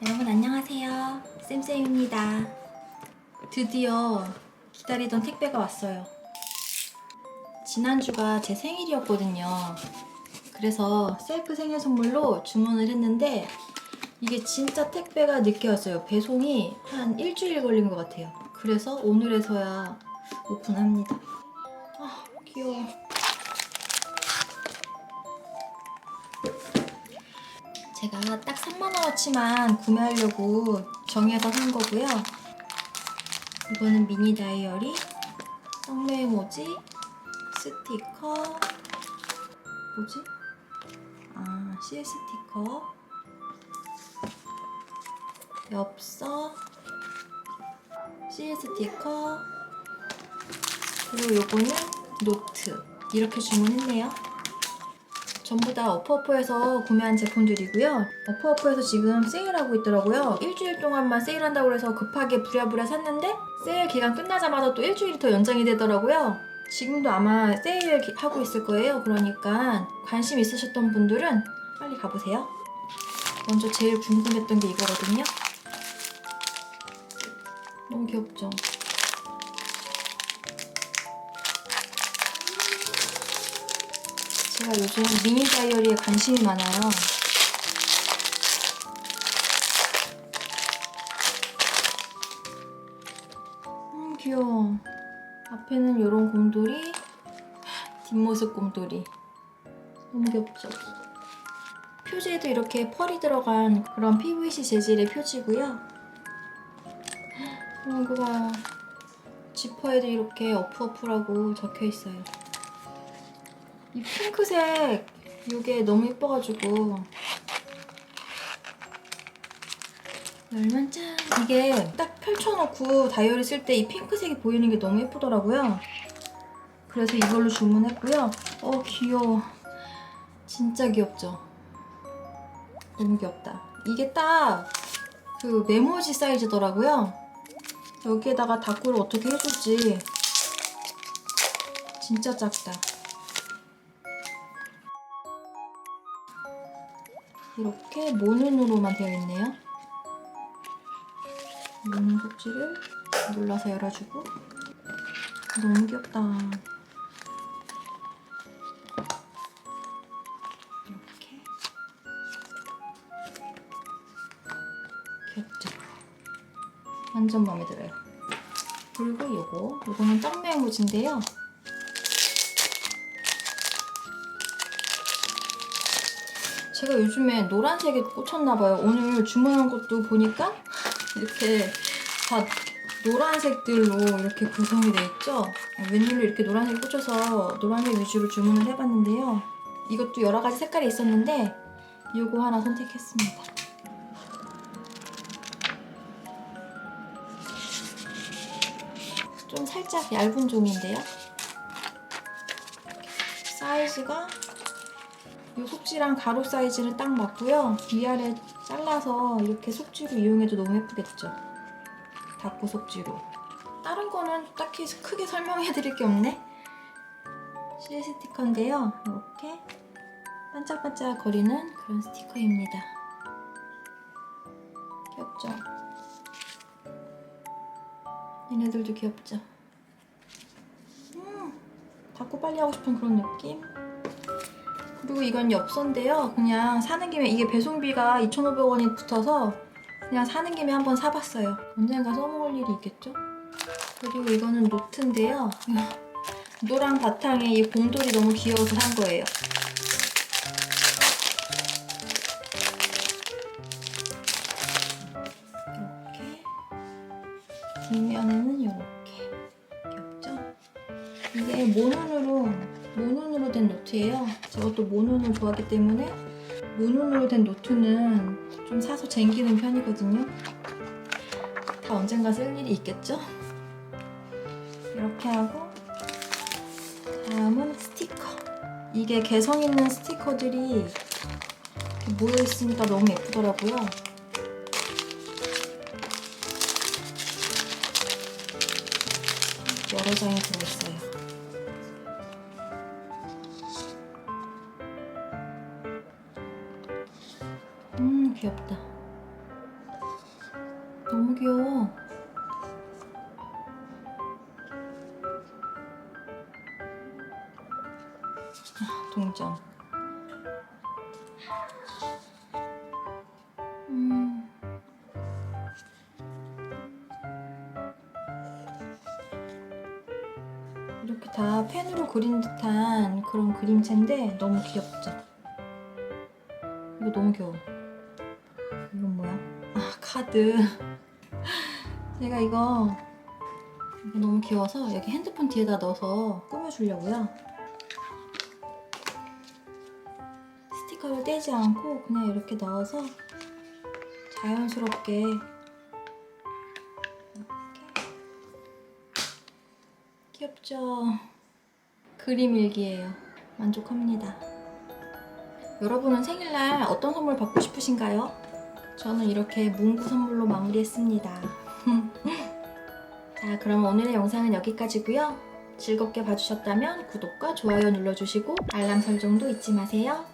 여러분 안녕하세요. 쌤쌤입니다. 드디어 기다리던 택배가 왔어요. 지난주가 제 생일이었거든요. 그래서 셀프 생일 선물로 주문을 했는데 이게 진짜 택배가 늦게 왔어요. 배송이 한 일주일 걸린 것 같아요. 그래서 오늘에서야 오픈합니다. 아, 귀여워. 제가 딱 3만원어치만 구매하려고 정해서 산 거고요. 이거는 미니 다이어리, 떡메 모지, 스티커, 뭐지? 실 스티커, 엽서, 실 스티커, 그리고 요거는 노트. 이렇게 주문했네요. 전부 다 어프어프에서 구매한 제품들이고요. 어프어프에서 지금 세일하고 있더라고요. 일주일 동안만 세일한다고 해서 급하게 부랴부랴 샀는데 세일 기간 끝나자마자 또 일주일이 더 연장이 되더라고요. 지금도 아마 세일하고 있을 거예요. 그러니까 관심 있으셨던 분들은 빨리 가보세요. 먼저 제일 궁금했던 게 이거거든요. 너무 귀엽죠? 제가 요즘 미니 다이어리에 관심이 많아요. 귀여워. 앞에는 이런 곰돌이, 뒷모습 곰돌이. 너무 귀엽죠? 표지에도 이렇게 펄이 들어간 그런 PVC 재질의 표지고요. 이거 봐요. 지퍼에도 이렇게 어프어프라고 적혀있어요. 이 핑크색 이게 너무 예뻐가지고 열면 짠! 이게 딱 펼쳐놓고 다이어리 쓸 때 이 핑크색이 보이는 게 너무 예쁘더라고요. 그래서 이걸로 주문했고요. 귀여워. 진짜 귀엽죠? 너무 귀엽다. 이게 딱 그 메모지 사이즈더라고요. 여기에다가 다꾸를 어떻게 해줄지 진짜 작다. 이렇게 모눈으로만 되어 있네요. 모눈 속지를 눌러서 열어주고. 너무 귀엽다. 이렇게 귀엽죠? 완전 마음에 들어요. 그리고 요거는 떡메 모지인데요. 제가 요즘에 노란색에 꽂혔나봐요. 오늘 주문한 것도 보니까 이렇게 다 노란색들로 이렇게 구성이 돼 있죠. 웬일로 이렇게 노란색이 꽂혀서 노란색 위주로 주문을 해봤는데요. 이것도 여러 가지 색깔이 있었는데 이거 하나 선택했습니다. 좀 살짝 얇은 종인데요. 사이즈가 이 속지랑 가로 사이즈는 딱 맞고요. 위아래 잘라서 이렇게 속지로 이용해도 너무 예쁘겠죠? 다꾸 속지로. 다른 거는 딱히 크게 설명해드릴 게 없네? 실 스티커인데요. 이렇게 반짝반짝 거리는 그런 스티커입니다. 귀엽죠? 얘네들도 귀엽죠? 다꾸 빨리 하고 싶은 그런 느낌? 그리고 이건 엽서인데요. 그냥 사는 김에 이게 배송비가 2,500원이 붙어서 그냥 사는 김에 한번 사봤어요. 언젠가 써먹을 일이 있겠죠? 그리고 이거는 노트인데요. 노랑 바탕에 이 곰돌이 너무 귀여워서 산 거예요. 이렇게 뒷면에는 이렇게 귀엽죠? 이게 모눈으로 된 노트예요. 제가 또 모눈을 좋아하기 때문에 모눈으로 된 노트는 좀 사서 쟁기는 편이거든요. 다 언젠가 쓸 일이 있겠죠? 이렇게 하고 다음은 스티커. 이게 개성 있는 스티커들이 모여있으니까 너무 예쁘더라고요. 여러 장이 들어있어요. 귀엽다. 너무 귀여워. 동전. 이렇게 다 펜으로 그린 듯한 그런 그림체인데 너무 귀엽죠? 이거 너무 귀여워. 이건 뭐야? 아, 카드. 제가 이거 너무 귀여워서 여기 핸드폰 뒤에다 넣어서 꾸며주려고요. 스티커를 떼지 않고 그냥 이렇게 넣어서 자연스럽게 귀엽죠? 그림 일기예요. 만족합니다. 여러분은 생일날 어떤 선물 받고 싶으신가요? 저는 이렇게 문구 선물로 마무리했습니다. 자, 그럼 오늘의 영상은 여기까지고요. 즐겁게 봐주셨다면 구독과 좋아요 눌러주시고 알람 설정도 잊지 마세요.